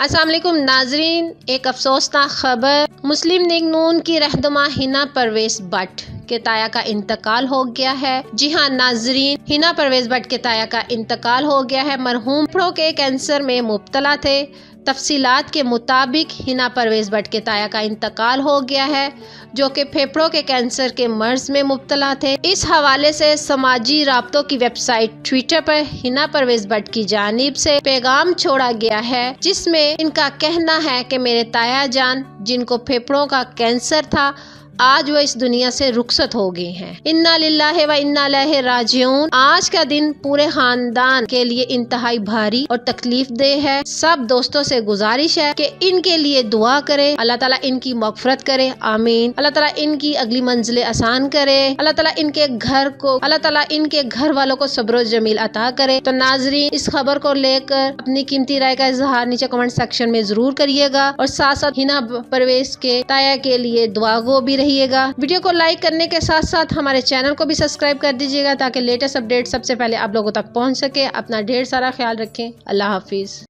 السلام علیکم ناظرین، ایک افسوسناک خبر، مسلم لیگ نون کی رہنما حنا پرویز بٹ کے تایا کا انتقال ہو گیا ہے۔ جی ہاں ناظرین، حنا پرویز بٹ کے تایا کا انتقال ہو گیا ہے۔ مرحوم پھیپھڑوں کے کینسر میں مبتلا تھے۔ تفصیلات کے مطابق حنا پرویز بٹ کے تایا کا انتقال ہو گیا ہے، جو کہ پھیپھڑوں کے کینسر کے مرض میں مبتلا تھے۔ اس حوالے سے سماجی رابطوں کی ویب سائٹ ٹویٹر پر حنا پرویز بٹ کی جانب سے پیغام چھوڑا گیا ہے، جس میں ان کا کہنا ہے کہ میرے تایا جان، جن کو پھیپھڑوں کا کینسر تھا، آج وہ اس دنیا سے رخصت ہو گئے ہیں۔ انا للہ و انا الیہ راجعون۔ آج کا دن پورے خاندان کے لیے انتہائی بھاری اور تکلیف دہ ہے۔ سب دوستوں سے گزارش ہے کہ ان کے لیے دعا کریں، اللہ تعالیٰ ان کی مغفرت کرے، آمین۔ اللہ تعالیٰ ان کی اگلی منزلیں آسان کرے، اللہ تعالیٰ ان کے گھر والوں کو صبر و جمیل عطا کرے۔ تو ناظرین، اس خبر کو لے کر اپنی قیمتی رائے کا اظہار نیچے کمنٹ سیکشن میں ضرور کریے گا، اور ساتھ ساتھ حنا پرویز کے تایا کے لیے دعا گو بھی رہیے گا۔ ویڈیو کو لائک کرنے کے ساتھ ساتھ ہمارے چینل کو بھی سبسکرائب کر دیجیے گا، تاکہ لیٹسٹ اپڈیٹ سب سے پہلے آپ لوگوں تک پہنچ سکے۔ اپنا ڈھیر سارا خیال رکھیں۔ اللہ حافظ۔